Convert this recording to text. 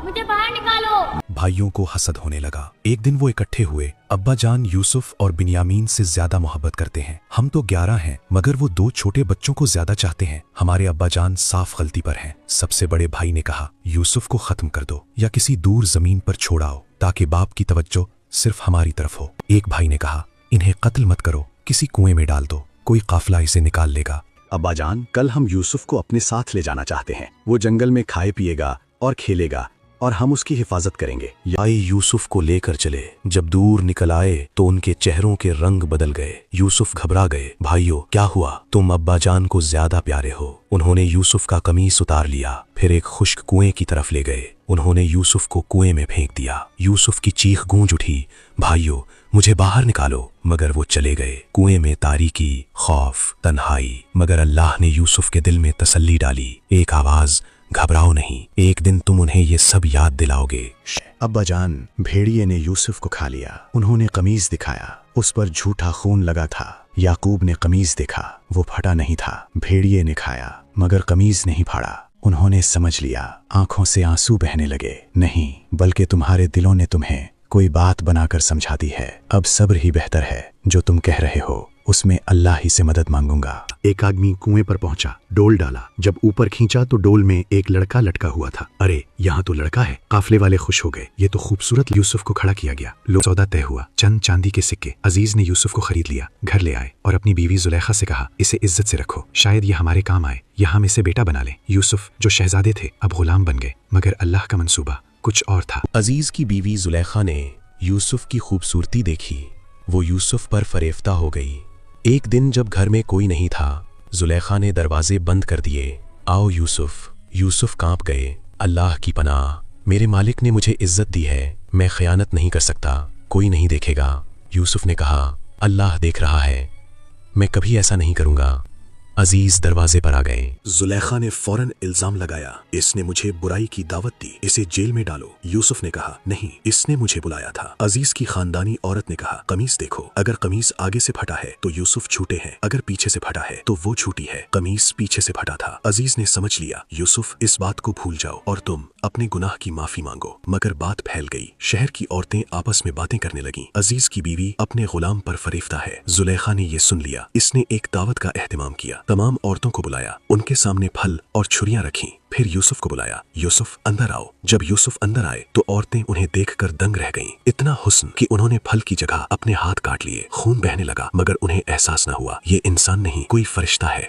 मुझे बाहर निकालो। भाइयों को हसद होने लगा। एक दिन वो इकट्ठे हुए। अब्बा जान यूसुफ और बिन्यामीन से ज्यादा मोहब्बत करते हैं। हम तो 11 हैं, मगर वो 2 छोटे बच्चों को ज्यादा चाहते हैं। हमारे अब्बा जान साफ गलती पर हैं। सबसे बड़े भाई ने कहा, यूसुफ को खत्म कर दो या किसी दूर जमीन पर छोड़ाओ ताकि बाप की तवज्जो सिर्फ हमारी तरफ हो। एक भाई ने कहा, इन्हें कत्ल मत करो, किसी कुएं में डाल दो, कोई काफिला इसे निकाल लेगा। अब्बा जान, कल हम यूसुफ को अपने साथ ले जाना चाहते हैं। वो जंगल में खाए पिएगा और खेलेगा और हम उसकी हिफाजत करेंगे। आई यूसुफ को लेकर चले। जब दूर निकल आए तो उनके चेहरों के रंग बदल गए। यूसुफ घबरा गए। भाइयों, क्या हुआ? तुम अब्बा जान को ज्यादा प्यारे हो। उन्होंने यूसुफ का कमीज उतार लिया, फिर एक खुश्क कुएं की तरफ ले गए। उन्होंने यूसुफ को कुएं में फेंक दिया। यूसुफ की चीख गूंज उठी, भाइयों मुझे बाहर निकालो। मगर वो चले गए। कुएं में तारीकी, खौफ, तन्हाई। मगर अल्लाह ने यूसुफ के दिल में तसल्ली डाली। एक आवाज, घबराओ नहीं, एक दिन तुम उन्हें ये सब याद दिलाओगे। अब्बा जान, भेड़िए ने यूसुफ को खा लिया। उन्होंने कमीज दिखाया, उस पर झूठा खून लगा था। याकूब ने कमीज देखा, वो फटा नहीं था। भेड़िए ने खाया मगर कमीज नहीं फाड़ा। उन्होंने समझ लिया। आंखों से आंसू बहने लगे। नहीं, बल्कि तुम्हारे दिलों ने तुम्हें कोई बात बनाकर समझा दी है। अब सब्र ही बेहतर है। जो तुम कह रहे हो उसमें अल्लाह ही से मदद मांगूंगा। एक आदमी कुएं पर पहुंचा, डोल डाला। जब ऊपर खींचा तो डोल में एक लड़का लटका हुआ था। अरे, यहाँ तो लड़का है। काफिले वाले खुश हो गए। ये तो खूबसूरत। यूसुफ को खड़ा किया गया। लो सौदा तय हुआ। चंद चांदी के सिक्के। अजीज ने यूसुफ को खरीद लिया। घर ले आए और अपनी बीवी जुलेखा से कहा, इसे इज्जत से रखो, शायद ये हमारे काम आए, या हम इसे बेटा बना लें। यूसुफ जो शहजादे थे अब गुलाम बन गए। मगर अल्लाह का मंसूबा कुछ और था। अजीज की बीवी जुलेखा ने यूसुफ की खूबसूरती देखी। वो यूसुफ पर फरेफ्ता हो गई। एक दिन जब घर में कोई नहीं था, जुलेखा ने दरवाजे बंद कर दिए। आओ यूसुफ। यूसुफ कांप गए। अल्लाह की पनाह, मेरे मालिक ने मुझे इज्जत दी है, मैं खयानत नहीं कर सकता, कोई नहीं देखेगा। यूसुफ ने कहा, अल्लाह देख रहा है, मैं कभी ऐसा नहीं करूंगा। अजीज दरवाजे पर आ गए। जुलेखा ने फौरन इल्जाम लगाया, इसने मुझे बुराई की दावत दी, इसे जेल में डालो। यूसुफ ने कहा, नहीं, इसने मुझे बुलाया था। अजीज की खानदानी औरत ने कहा, कमीज देखो, अगर कमीज आगे से फटा है तो यूसुफ झूठे हैं, अगर पीछे से फटा है तो वो झूठी है। कमीज पीछे से फटा था। अजीज ने समझ लिया, यूसुफ इस बात को भूल जाओ और तुम अपने गुनाह की माफी मांगो। मगर बात फैल गई। शहर की औरतें आपस में बातें करने लगीं। अजीज की बीवी अपने गुलाम पर फरेफ्ता है। जुलेखा ने यह सुन लिया। इसने एक दावत का एहतमाम किया। तमाम औरतों को बुलाया, उनके सामने फल और छुरियां रखीं। फिर यूसुफ को बुलाया, यूसुफ अंदर आओ। जब यूसुफ अंदर आए तो औरतें उन्हें देखकर दंग रह गईं। इतना हुस्न कि उन्होंने फल की जगह अपने हाथ काट लिए। खून बहने लगा मगर उन्हें एहसास न हुआ, ये इंसान नहीं कोई फरिश्ता है।